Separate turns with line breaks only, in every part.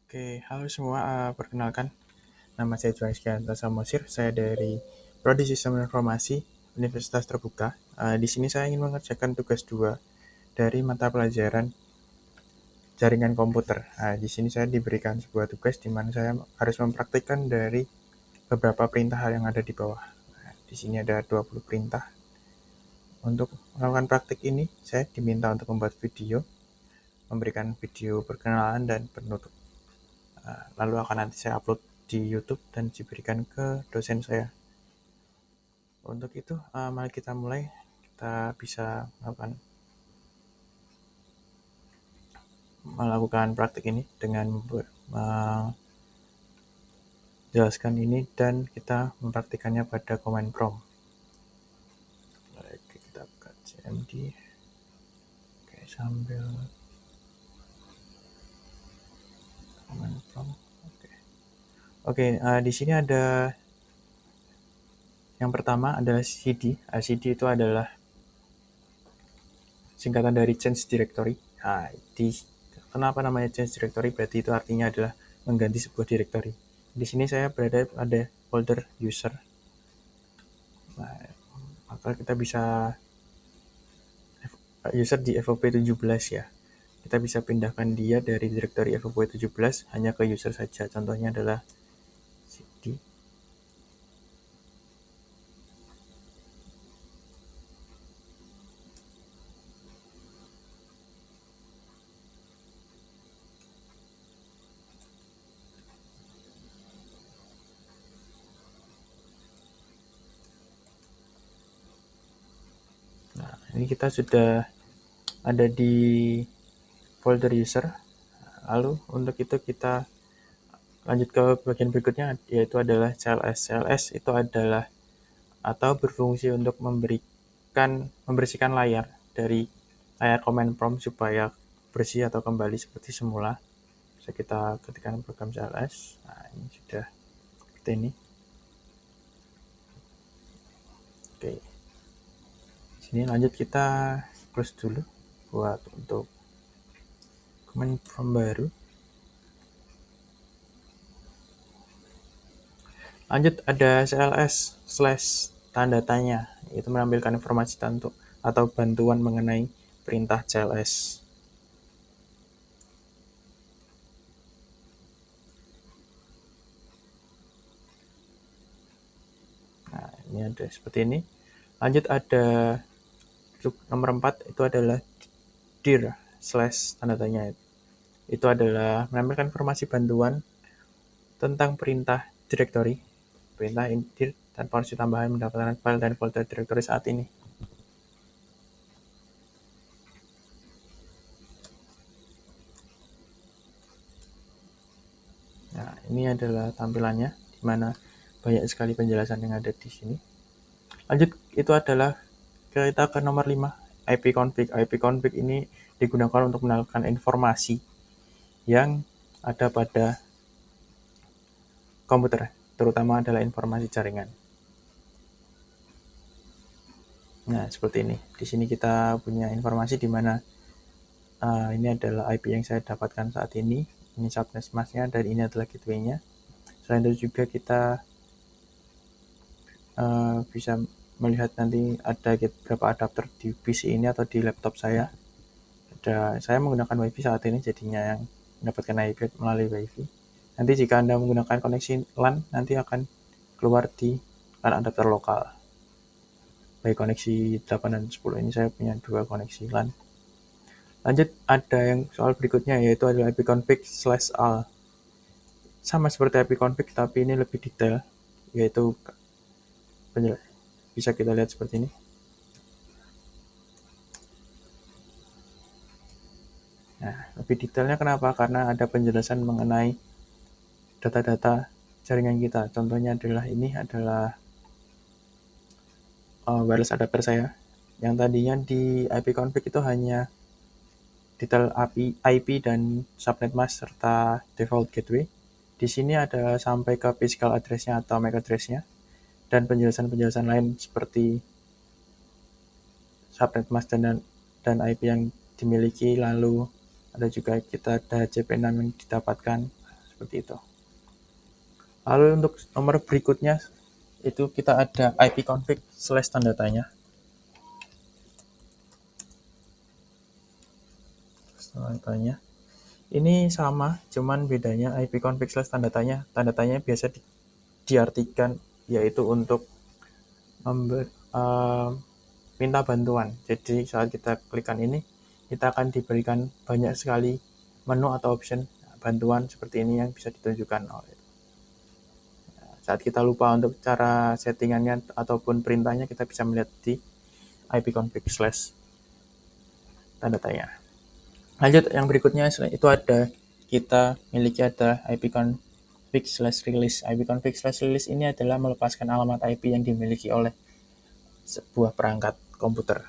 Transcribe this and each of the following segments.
Oke, halo semua. Perkenalkan, nama saya Johannes Gianto Samosir. Saya dari Prodi Sistem Informasi Universitas Terbuka. Di sini saya ingin mengerjakan tugas 2 dari mata pelajaran jaringan komputer. Di sini saya diberikan sebuah tugas di mana saya harus mempraktikkan dari beberapa perintah yang ada di bawah. Di sini ada 20 perintah. Untuk melakukan praktik ini, saya diminta untuk membuat video, memberikan video perkenalan dan penutup. Lalu akan nanti saya upload di YouTube dan diberikan ke dosen saya. Untuk itu, mari kita mulai. Kita bisa melakukan praktik ini dengan menjelaskan ini dan kita mempraktikannya pada command prompt. Oke, kita buka CMD. Oke, sambil command prompt. Oke, di sini ada yang pertama adalah CD. CD itu adalah singkatan dari change directory. Kenapa namanya change directory? Berarti itu artinya adalah mengganti sebuah directory. Di sini saya berada pada folder user. Maka kita bisa user di FOP 17 ya. Kita bisa pindahkan dia dari directory FOP 17 hanya ke user saja. Contohnya adalah cd. Nah, ini kita sudah ada di folder user. Lalu untuk itu kita lanjut ke bagian berikutnya, yaitu adalah CLS. CLS itu adalah atau berfungsi untuk membersihkan layar dari layar command prompt supaya bersih atau kembali seperti semula. Bisa kita ketikkan program CLS. Nah, ini sudah seperti ini. Oke. Sini lanjut kita close dulu buat untuk command prompt baru. Lanjut ada CLS slash tanda tanya, itu menampilkan informasi tentu atau bantuan mengenai perintah CLS. Nah, ini ada seperti ini. Lanjut ada nomor 4, itu adalah dir slash tanda tanya. Itu adalah menampilkan informasi bantuan tentang perintah directory, perintah dir dan porsi tambahan mendapatkan file dan folder directory saat ini. Nah, ini adalah tampilannya, di mana banyak sekali penjelasan yang ada di sini. Lanjut, itu adalah kita ke nomor 5, ipconfig. Ipconfig ini digunakan untuk melakukan informasi yang ada pada komputer, terutama adalah informasi jaringan. Nah, seperti ini. Di sini kita punya informasi di mana ini adalah IP yang saya dapatkan saat ini. Ini subnet masknya dan ini adalah gateway-nya. Selain itu juga kita bisa melihat nanti ada beberapa adapter di PC ini atau di laptop saya. Saya menggunakan WiFi saat ini, jadinya yang mendapatkan IP melalui WiFi. Nanti jika Anda menggunakan koneksi LAN, nanti akan keluar di LAN adapter lokal. Baik koneksi 8 dan 10 ini saya punya 2 koneksi LAN. Lanjut, ada yang soal berikutnya, yaitu adalah ipconfig/all. Sama seperti ipconfig, tapi ini lebih detail, yaitu bisa kita lihat seperti ini. Nah, lebih detailnya kenapa? Karena ada penjelasan mengenai data-data jaringan kita. Contohnya adalah ini adalah wireless adapter saya. Yang tadinya di ipconfig itu hanya detail IP dan subnet mask serta default gateway. Di sini ada sampai ke physical address-nya atau MAC address-nya dan penjelasan-penjelasan lain seperti subnet mask dan IP yang dimiliki. Lalu ada juga kita ada CP6 yang didapatkan. seperti itu. Lalu untuk nomor berikutnya itu kita ada ipconfig / tanda tanya. Tanda tanya. Ini sama, cuman bedanya ipconfig / tanda tanya biasa diartikan yaitu untuk minta bantuan. Jadi saat kita klikkan ini, kita akan diberikan banyak sekali menu atau option bantuan seperti ini yang bisa ditunjukkan. Saat kita lupa untuk cara settingannya ataupun perintahnya, kita bisa melihat di ipconfig / tanda tanya. Lanjut, yang berikutnya itu ada kita miliki ada ipconfig / release. ipconfig / release ini adalah melepaskan alamat IP yang dimiliki oleh sebuah perangkat komputer.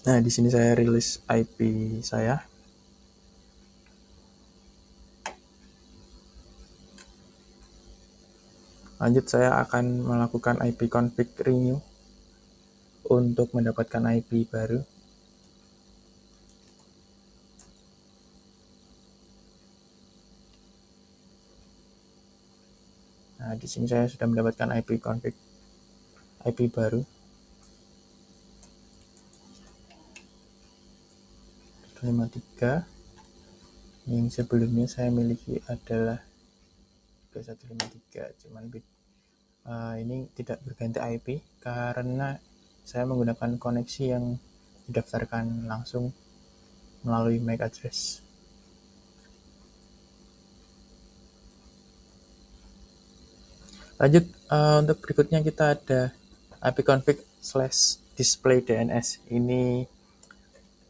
Nah, di sini saya rilis IP saya. Lanjut, saya akan melakukan ipconfig renew untuk mendapatkan IP baru. Nah, di sini saya sudah mendapatkan ipconfig IP baru. 153. Yang sebelumnya saya miliki adalah 3153, cuman ini tidak berganti IP karena saya menggunakan koneksi yang didaftarkan langsung melalui MAC address. Lanjut, untuk berikutnya kita ada ipconfig / display DNS. Ini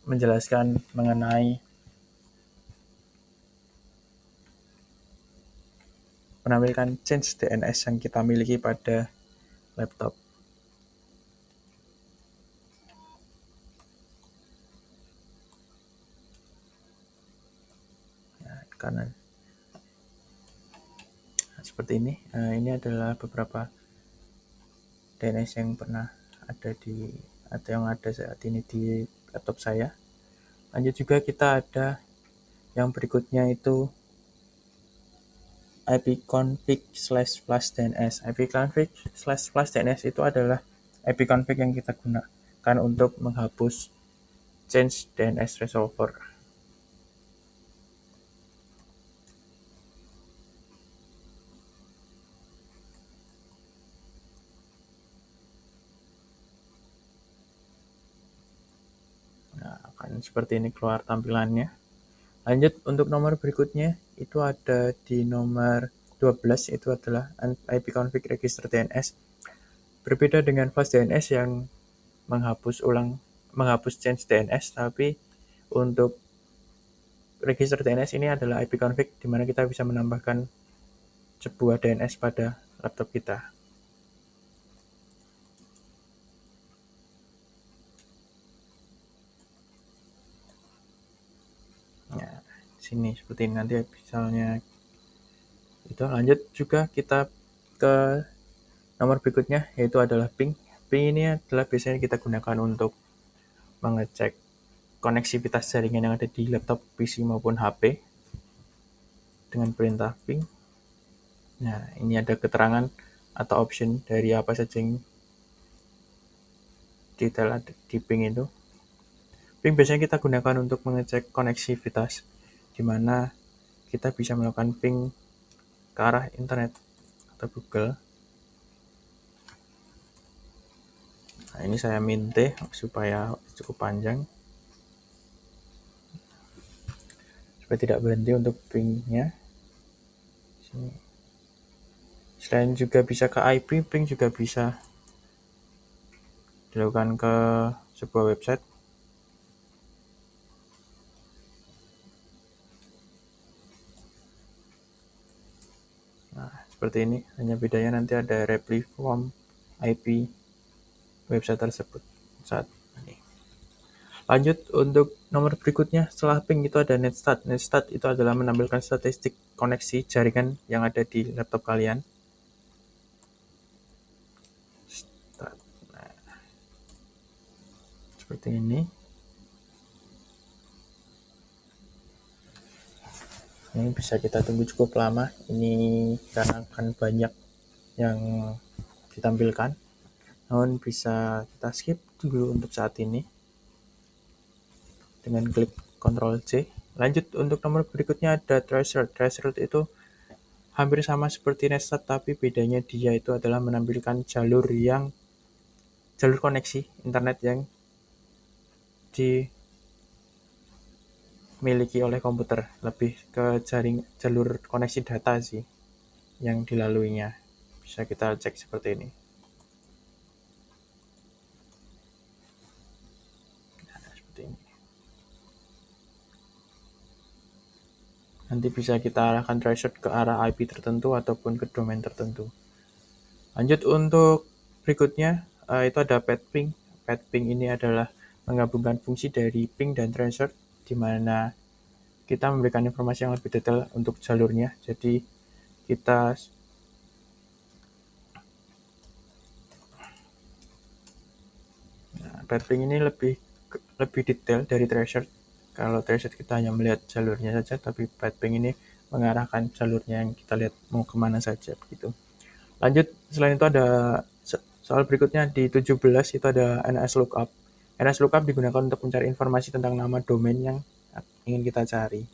menjelaskan mengenai menampilkan change DNS yang kita miliki pada laptop. Nah, karena seperti ini, ini adalah beberapa DNS yang pernah ada atau yang ada saat ini di laptop saya. Lanjut juga kita ada yang berikutnya itu ipconfig / DNS. ipconfig / DNS itu adalah ipconfig yang kita gunakan untuk menghapus change DNS resolver. Nah, akan seperti ini keluar tampilannya. Lanjut, untuk nomor berikutnya itu ada di nomor 12, itu adalah ipconfig register DNS. Berbeda dengan flash DNS yang menghapus change DNS, tapi untuk register DNS ini adalah ipconfig di mana kita bisa menambahkan sebuah DNS pada laptop kita. Nah, sini seperti ini nanti misalnya itu. Lanjut juga kita ke nomor berikutnya yaitu adalah ping. Ping ini adalah biasanya kita gunakan untuk mengecek koneksivitas jaringan yang ada di laptop, PC maupun HP dengan perintah ping. Nah, ini ada keterangan atau option dari apa saja yang detail di ping itu. Ping biasanya kita gunakan untuk mengecek koneksivitas, di mana kita bisa melakukan ping ke arah internet atau Google. Nah, ini saya minta supaya cukup panjang, supaya tidak berhenti untuk pingnya. Selain juga bisa ke IP, ping juga bisa dilakukan ke sebuah website. Nah, seperti ini, hanya bedanya nanti ada reply from IP website tersebut saat ini. Lanjut, untuk nomor berikutnya setelah ping itu ada netstat. Netstat itu adalah menampilkan statistik koneksi jaringan yang ada di laptop kalian. Nah, seperti ini. Ini bisa kita tunggu cukup lama, ini karena akan banyak yang ditampilkan, namun bisa kita skip dulu untuk saat ini dengan klik Ctrl C. Lanjut, untuk nomor berikutnya ada threshold. Threshold itu hampir sama seperti Netstat, tapi bedanya dia itu adalah menampilkan jalur koneksi internet yang dimiliki oleh komputer, lebih ke jalur koneksi data sih yang dilaluinya. Bisa kita cek seperti ini. Seperti ini. Nanti bisa kita arahkan threshold ke arah IP tertentu ataupun ke domain tertentu. Lanjut, untuk berikutnya itu ada path ping. Path ping ini adalah menggabungkan fungsi dari ping dan threshold, di mana kita memberikan informasi yang lebih detail untuk jalurnya. Jadi kita path ping ini lebih detail dari threshold. Kalau threshold kita hanya melihat jalurnya saja, tapi path ping ini mengarahkan jalurnya yang kita lihat mau kemana saja begitu. Lanjut, selain itu ada soal berikutnya di 17, itu ada NS Lookup. NS Lookup digunakan untuk mencari informasi tentang nama domain yang ingin kita cari.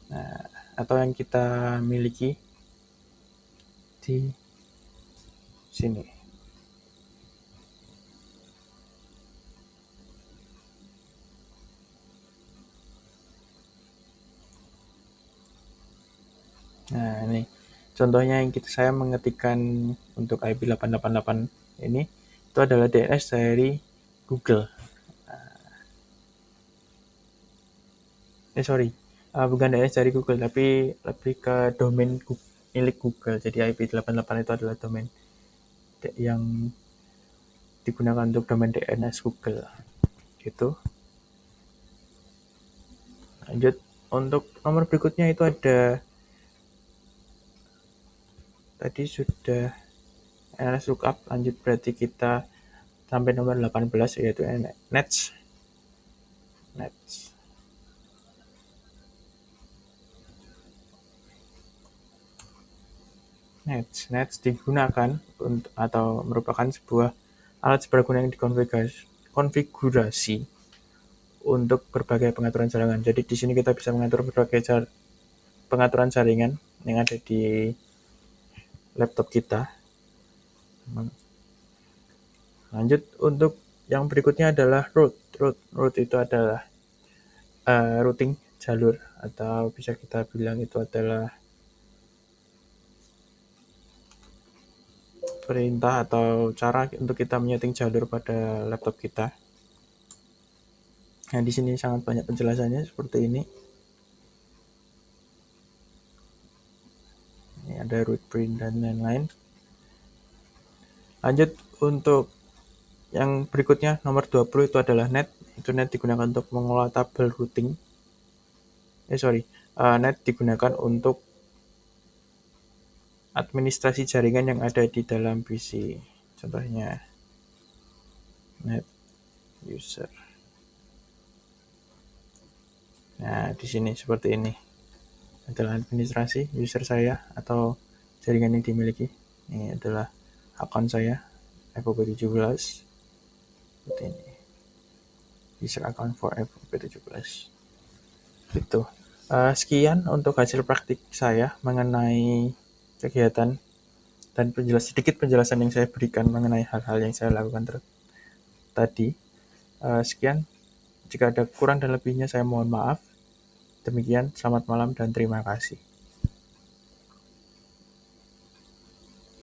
Nah, atau yang kita miliki di sini. Nah, ini contohnya yang saya mengetikkan untuk IP 888 ini, itu adalah DNS dari Google. Bukan DNS dari Google, tapi lebih ke domain milik Google. Jadi IP 88 itu adalah domain yang digunakan untuk domain DNS Google. Gitu. Lanjut, untuk nomor berikutnya itu ada, tadi sudah NS Lookup. Lanjut, berarti kita sampai nomor 18, yaitu Nets. Nets digunakan untuk atau merupakan sebuah alat seberguna yang dikonfigurasi untuk berbagai pengaturan jaringan. Jadi di sini kita bisa mengatur berbagai pengaturan jaringan yang ada di laptop kita. Lanjut, untuk yang berikutnya adalah route. Route itu adalah routing jalur, atau bisa kita bilang itu adalah perintah atau cara untuk kita menyeting jalur pada laptop kita. Nah, di sini sangat banyak penjelasannya seperti ini. Ini ada route print dan lain-lain. Lanjut, untuk yang berikutnya nomor 20 itu adalah net. Itu net digunakan untuk mengelola tabel routing. Net digunakan untuk administrasi jaringan yang ada di dalam PC. Contohnya net user. Nah, di sini seperti ini adalah administrasi user saya atau jaringan yang dimiliki. Ini adalah akun saya, FOP17. Seperti ini. User account for FOP17. Gitu. Sekian untuk hasil praktik saya mengenai kegiatan dan sedikit penjelasan yang saya berikan mengenai hal-hal yang saya lakukan tadi. Sekian. Jika ada kurang dan lebihnya saya mohon maaf. Demikian, selamat malam dan terima kasih.